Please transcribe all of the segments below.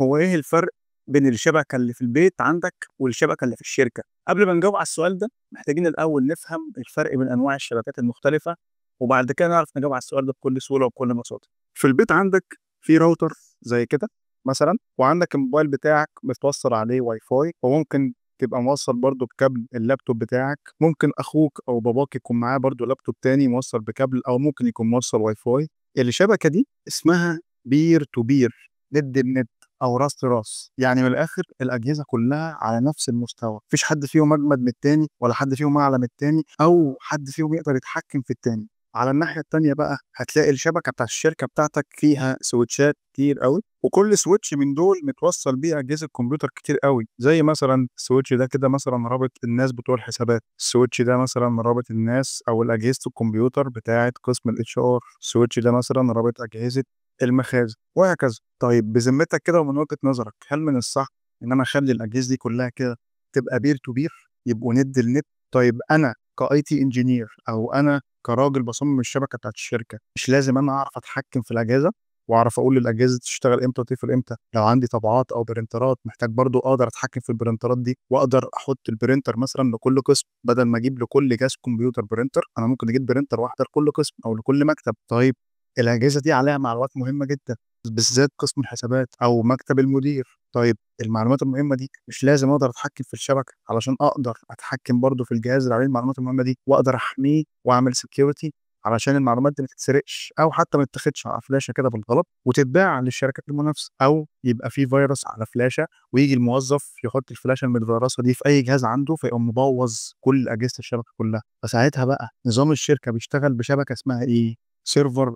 هو إيه الفرق بين الشبكة اللي في البيت عندك والشبكة اللي في الشركة؟ قبل ما نجاوب على السؤال ده محتاجين الأول نفهم الفرق بين أنواع الشبكات المختلفة، وبعد كده نعرف نجاوب على السؤال ده بكل سهولة وبكل بساطة. في البيت عندك في راوتر زي كده مثلا، وعندك الموبايل بتاعك متوصل عليه واي فاي، وممكن تبقى موصل برضه بكابل اللابتوب بتاعك. ممكن أخوك أو باباك يكون معاه برضه لابتوب تاني موصل بكابل، أو ممكن يكون موصل واي فاي. الشبكة دي اسمها بير تو بير، ند بند، او راس لراس. يعني من الاخر الاجهزه كلها على نفس المستوى، مفيش حد فيهم اجمد من التاني ولا حد فيهم اعلى من التاني او حد فيهم يقدر يتحكم في التاني. على الناحيه التانيه بقى هتلاقي الشبكه بتاع الشركه بتاعتك فيها سويتشات كتير قوي، وكل سويتش من دول متوصل بيه اجهزه كمبيوتر كتير قوي. زي مثلا السويتش ده كده مثلا رابط الناس بتوع الحسابات، السويتش ده مثلا رابط الناس او اجهزه الكمبيوتر بتاعه قسم الاتش ار، السويتش ده مثلا رابط اجهزه المخازن، وهكذا. طيب بذمتك كده ومن وجهة نظرك، هل من الصح ان انا اخلي الاجهزه دي كلها كده تبقى بير تو بير، يبقوا ند لند؟ طيب انا كاي تي انجينير او انا كراجل بصمم الشبكه بتاعت الشركه، مش لازم انا اعرف اتحكم في الاجهزه واعرف اقول للاجهزه تشتغل امتى وتقفل امتى؟ لو عندي طبعات او برنترات محتاج برضو اقدر اتحكم في البرنترات دي، واقدر احط البرنتر مثلا لكل قسم، بدل ما اجيب لكل جهاز كمبيوتر برنتر انا ممكن اجيب برنتر واحده لكل قسم او لكل مكتب. طيب الاجهزه دي عليها معلومات مهمه جدا، بالذات قسم الحسابات او مكتب المدير. طيب المعلومات المهمه دي مش لازم اقدر اتحكم في الشبكه علشان اقدر اتحكم برضو في الجهاز اللي عليه المعلومات المهمه دي، واقدر احميه واعمل سكيورتي علشان المعلومات دي ما تتسرقش او حتى ما تتاخدش على فلاشه كده بالغلط وتتباع للشركات المنافسه، او يبقى في فيروس على فلاشه ويجي الموظف يحط الفلاشه المتفيروسه دي في اي جهاز عنده فيقوم مبوظ كل اجهزه الشبكه كلها. فساعتها بقى نظام الشركه بيشتغل بشبكه اسمها ايه؟ سيرفر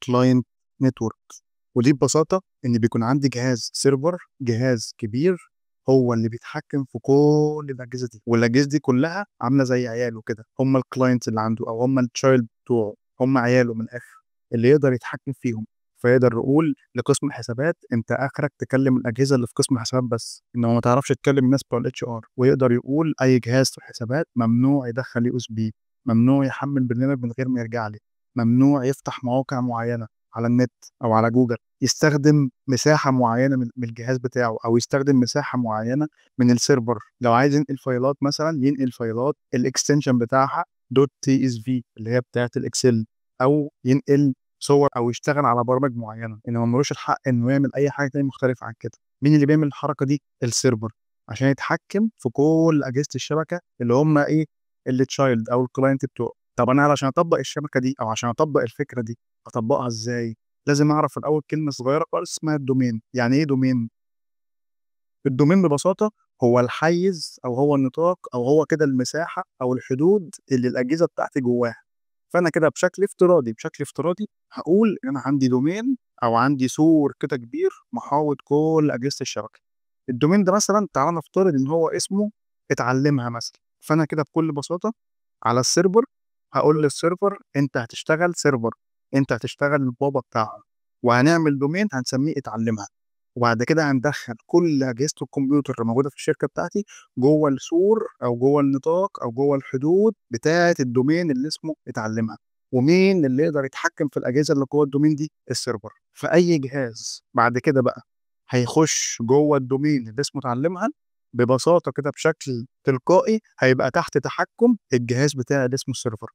كلاينت نتورك. ودي ببساطة إن بيكون عندي جهاز سيرفر، جهاز كبير هو اللي بيتحكم في كل الأجهزة دي، والأجهزة دي كلها عاملة زي عياله كده، هم الكلاينتس اللي عنده أو هم التشايلد بتوعه، هم عياله من الآخر اللي يقدر يتحكم فيهم. فيقدر يقول لقسم الحسابات أنت آخرك تكلم الأجهزة اللي في قسم الحسابات بس، إنما ما تعرفش تكلم الناس بتوع الاتش ار. ويقدر يقول أي جهاز في الحسابات ممنوع يدخل يو اس بي، ممنوع يحمل برنامج من غير ما يرجع لي، ممنوع يفتح مواقع معينة على النت او على جوجل، يستخدم مساحه معينه من الجهاز بتاعه، او يستخدم مساحه معينه من السيرفر. لو عايز ينقل فايلات مثلا ينقل فايلات الاكستنشن بتاعها دوت تي اس في اللي هي بتاعه الاكسل، او ينقل صور او يشتغل على برامج معينه، انما ملوش الحق انه يعمل اي حاجه تانية مختلفه عن كده. مين اللي بيعمل الحركه دي؟ السيرفر، عشان يتحكم في كل اجهزه الشبكه اللي هم ايه؟ اللي تشايلد او الكلاينت بتوعه. طب انا علشان اطبق الشبكه دي او عشان اطبق الفكره دي اطبقها ازاي؟ لازم اعرف الاول كلمه صغيره خالص اسمها الدومين. يعني ايه دومين؟ الدومين ببساطه هو الحيز او هو النطاق او هو كده المساحه او الحدود اللي الاجهزه بتاعتي جواها. فانا كده بشكل افتراضي هقول ان انا عندي دومين او عندي سور كده كبير محاوط كل اجهزه الشبكه. الدومين ده مثلا تعالى نفترض ان هو اسمه اتعلمها مثلا. فانا كده بكل بساطه على السيرفر هقول للسيرفر انت هتشتغل سيرفر، انت هتشتغل البابا بتاعهم، وهنعمل دومين هنسميه اتعلمها. وبعد كده هندخل كل اجهزه الكمبيوتر اللي موجوده في الشركه بتاعتي جوه السور او جوه النطاق او جوه الحدود بتاعه الدومين اللي اسمه اتعلمها. ومين اللي يقدر يتحكم في الاجهزه اللي جوه الدومين دي؟ السيرفر. فاي جهاز بعد كده بقى هيخش جوه الدومين اللي اسمه اتعلمها ببساطه كده بشكل تلقائي هيبقى تحت تحكم الجهاز بتاعي اللي اسمه السيرفر.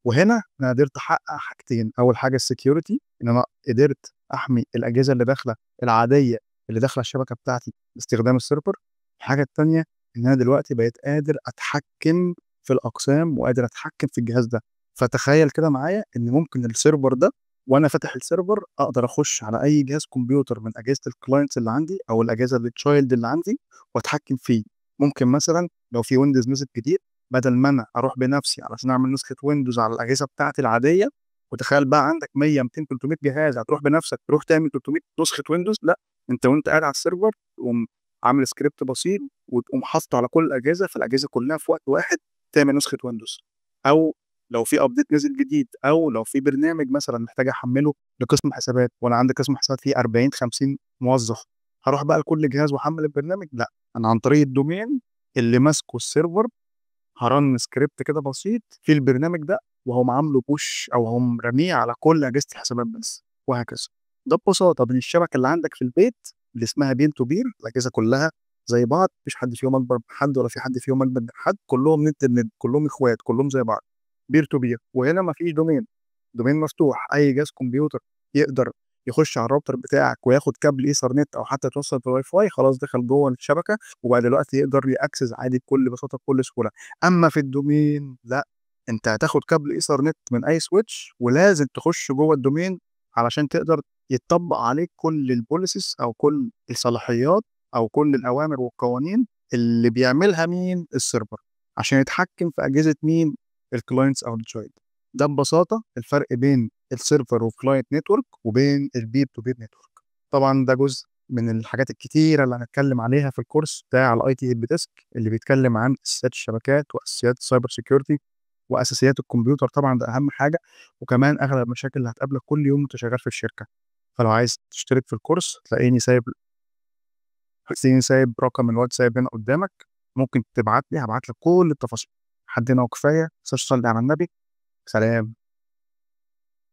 وهنا انا قدرت احقق حاجتين: اول حاجه السكيورتي، ان انا قدرت احمي الاجهزه اللي داخله العاديه اللي داخله الشبكه بتاعتي باستخدام السيرفر. الحاجه التانيه ان انا دلوقتي بقيت قادر اتحكم في الاقسام وقادر اتحكم في الجهاز ده. فتخيل كده معايا ان ممكن السيرفر ده وانا فاتح السيرفر اقدر اخش على اي جهاز كمبيوتر من اجهزه الكلاينتس اللي عندي او الاجهزه اللي تشايلد اللي عندي واتحكم فيه. ممكن مثلا لو في ويندوز نزل جديد، بدل ما انا اروح بنفسي علشان اعمل نسخه ويندوز على الاجهزه بتاعتي العاديه، وتخيل بقى عندك 100 200 300 جهاز هتروح بنفسك تروح تعمل 300 نسخه ويندوز، لا، انت وانت قاعد على السيرفر تقوم عامل سكريبت بسيط وتقوم حاطه على كل الاجهزه، فالاجهزه كلها في وقت واحد تعمل نسخه ويندوز. او لو في ابديت نزل جديد او لو في برنامج مثلا محتاج احمله لقسم حسابات، وانا عندي قسم حسابات فيه 40 50 موظف، هروح بقى لكل جهاز واحمل البرنامج؟ لا، انا عن طريق الدومين اللي ماسكه السيرفر هرن سكريبت كده بسيط في البرنامج ده وهم عامله بوش او هم رميه على كل اجهزه الحسابات بس، وهكذا. ده ببساطه بين الشبكه اللي عندك في البيت اللي اسمها بير تو بير، الاجهزه كلها زي بعض، مفيش حد فيهم اكبر من حد ولا في حد فيهم اجمد من حد، كلهم ند بند، كلهم اخوات، كلهم زي بعض، بير تو بير. وهنا مفيش دومين، دومين مفتوح، اي جهاز كمبيوتر يقدر يخش على الراوتر بتاعك وياخد كابل ايثرنت او حتى يتوصل بالواي فاي، خلاص دخل جوه الشبكه، وبعد دلوقتي يقدر ياكسس عادي بكل بساطه بكل سهوله. اما في الدومين لا، انت هتاخد كابل ايثرنت من اي سويتش ولازم تخش جوه الدومين علشان تقدر يتطبق عليك كل البوليسيز او كل الصلاحيات او كل الاوامر والقوانين اللي بيعملها مين؟ السيرفر، عشان يتحكم في اجهزه مين؟ الكلاينتس او الجوينت. ده ببساطه الفرق بين السيرفر وكلاينت نتورك وبين البير تو بير نتورك. طبعا ده جزء من الحاجات الكتيره اللي هنتكلم عليها في الكورس بتاع الاي تي هيلب ديسك، اللي بيتكلم عن اساسيات الشبكات واساسيات السايبر سيكيورتي واساسيات الكمبيوتر، طبعا ده اهم حاجه، وكمان اغلب المشاكل اللي هتقابلك كل يوم وانت شغال في الشركه. فلو عايز تشترك في الكورس تلاقيني سايب رقم الواتساب هنا قدامك، ممكن تبعت لي، هبعت لك كل التفاصيل. حد هنا وكفايه، صلي على النبي. سلام.